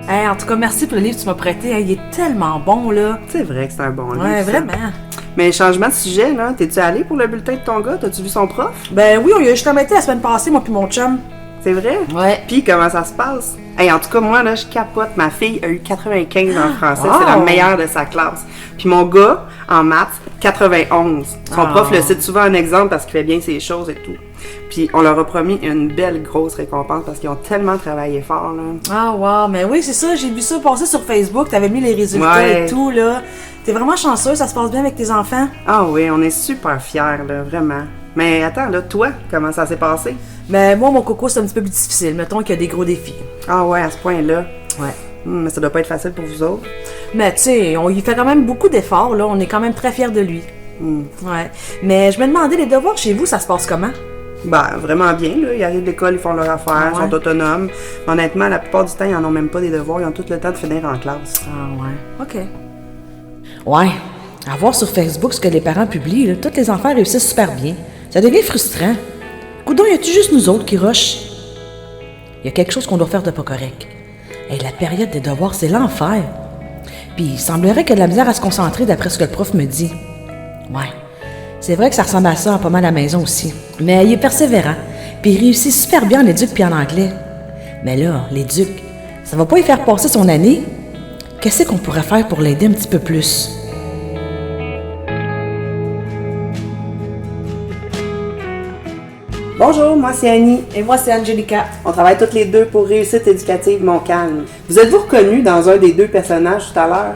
Hey, en tout cas, merci pour le livre que tu m'as prêté. Hey, il est tellement bon, là. C'est vrai que c'est un bon livre. Ouais, ça. vraiment. Mais changement de sujet, là. T'es-tu allé pour le bulletin de ton gars? T'as-tu vu son prof? Ben oui, on y a justement été la semaine passée, moi puis mon chum. C'est vrai? Ouais. Puis comment ça se passe? Hey, en tout cas, moi, là, je capote. Ma fille a eu 95 en français. Wow. C'est la meilleure de sa classe. Puis mon gars, en maths, 91. Son prof le cite souvent en exemple parce qu'il fait bien ses choses et tout. Puis on leur a promis une belle grosse récompense parce qu'ils ont tellement travaillé fort, là. Ah, wow, mais oui, c'est ça, j'ai vu ça passer sur Facebook, t'avais mis les résultats Ouais. et tout, là. T'es vraiment chanceux, ça se passe bien avec tes enfants? Ah oui, on est super fiers, là, vraiment. Mais attends, là, toi, comment ça s'est passé? Mais moi, mon coco, c'est un petit peu plus difficile. Mettons qu'il y a des gros défis. Ah ouais, à ce point-là. Ouais. Mais ça doit pas être facile pour vous autres. Mais tu sais, on y fait quand même beaucoup d'efforts, là. On est quand même très fiers de lui. Ouais. Mais je me demandais, les devoirs chez vous, ça se passe comment? Ben, vraiment bien, là. Ils arrivent de l'école, ils font leur affaire, Ah ouais? sont autonomes. Mais honnêtement, la plupart du temps, ils en ont même pas des devoirs. Ils ont tout le temps de finir en classe. Ah ouais. OK. Ouais. À voir sur Facebook ce que les parents publient, là, tous les enfants réussissent super bien. Ça devient frustrant. Coudon, y a-tu juste nous autres qui rushent? Y a quelque chose qu'on doit faire de pas correct. Et la période des devoirs, c'est l'enfer. Puis il semblerait qu'il y a de la misère à se concentrer d'après ce que le prof me dit. Ouais. C'est vrai que ça ressemble à ça pas mal à la maison aussi. Mais il est persévérant. Puis il réussit super bien en éduc puis en anglais. Mais là, l'éduc, ça va pas y faire passer son année? Qu'est-ce qu'on pourrait faire pour l'aider un petit peu plus? Bonjour, moi c'est Annie. Et moi, c'est Angelica. On travaille toutes les deux pour Réussite éducative Montcalm. Vous êtes-vous reconnus dans un des deux personnages tout à l'heure?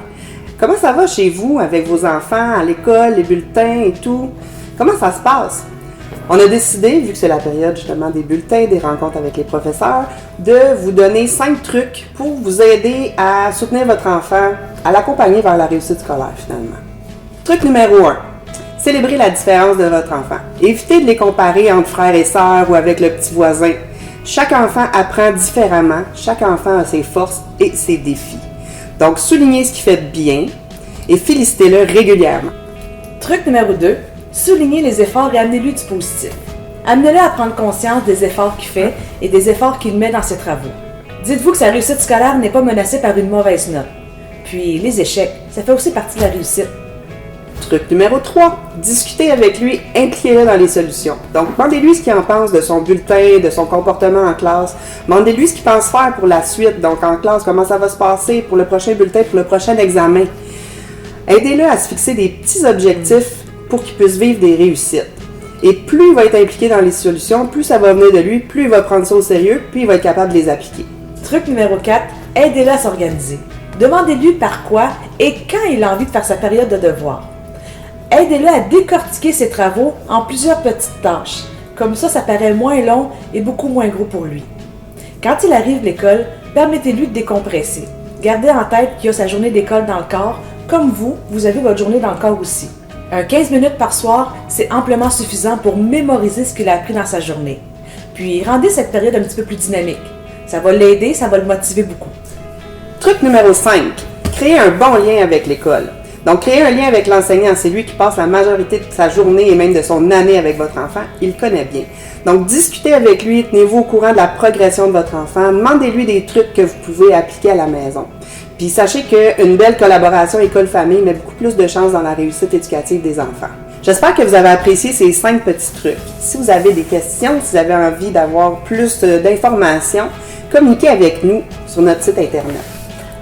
Comment ça va chez vous avec vos enfants, à l'école, les bulletins et tout? Comment ça se passe? On a décidé, vu que c'est la période justement des bulletins, des rencontres avec les professeurs, de vous donner 5 trucs pour vous aider à soutenir votre enfant, à l'accompagner vers la réussite scolaire finalement. Truc numéro 1. Célébrez la différence de votre enfant. Évitez de les comparer entre frères et sœurs ou avec le petit voisin. Chaque enfant apprend différemment, chaque enfant a ses forces et ses défis. Donc, soulignez ce qu'il fait bien et félicitez-le régulièrement. Truc numéro 2. Soulignez les efforts et amenez-lui du positif. Amenez-le à prendre conscience des efforts qu'il fait et des efforts qu'il met dans ses travaux. Dites-vous que sa réussite scolaire n'est pas menacée par une mauvaise note. Puis, les échecs, ça fait aussi partie de la réussite. Truc numéro 3. Discutez avec lui, impliquez-le dans les solutions. Donc, demandez-lui ce qu'il en pense de son bulletin, de son comportement en classe. Demandez-lui ce qu'il pense faire pour la suite. Donc, en classe, comment ça va se passer pour le prochain bulletin, pour le prochain examen. Aidez-le à se fixer des petits objectifs pour qu'il puisse vivre des réussites. Et plus il va être impliqué dans les solutions, plus ça va venir de lui, plus il va prendre ça au sérieux, plus il va être capable de les appliquer. Truc numéro 4. Aidez-le à s'organiser. Demandez-lui par quoi et quand il a envie de faire sa période de devoir. Aidez-le à décortiquer ses travaux en plusieurs petites tâches. Comme ça paraît moins long et beaucoup moins gros pour lui. Quand il arrive de l'école, permettez-lui de décompresser. Gardez en tête qu'il a sa journée d'école dans le corps, comme vous avez votre journée dans le corps aussi. Un 15 minutes par soir, c'est amplement suffisant pour mémoriser ce qu'il a appris dans sa journée. Puis, rendez cette période un petit peu plus dynamique. Ça va l'aider, ça va le motiver beaucoup. Truc numéro 5. Créer un bon lien avec l'école. Donc, créer un lien avec l'enseignant, c'est lui qui passe la majorité de sa journée et même de son année avec votre enfant. Il le connaît bien. Donc, discutez avec lui, tenez-vous au courant de la progression de votre enfant, demandez-lui des trucs que vous pouvez appliquer à la maison. Puis, sachez qu'une belle collaboration école-famille met beaucoup plus de chances dans la réussite éducative des enfants. J'espère que vous avez apprécié ces 5 petits trucs. Si vous avez des questions, si vous avez envie d'avoir plus d'informations, communiquez avec nous sur notre site Internet.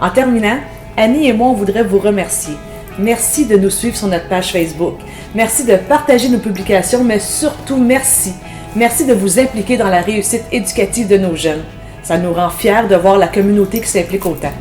En terminant, Annie et moi, on voudrait vous remercier. Merci de nous suivre sur notre page Facebook. Merci de partager nos publications, mais surtout merci. Merci de vous impliquer dans la réussite éducative de nos jeunes. Ça nous rend fiers de voir la communauté qui s'implique autant.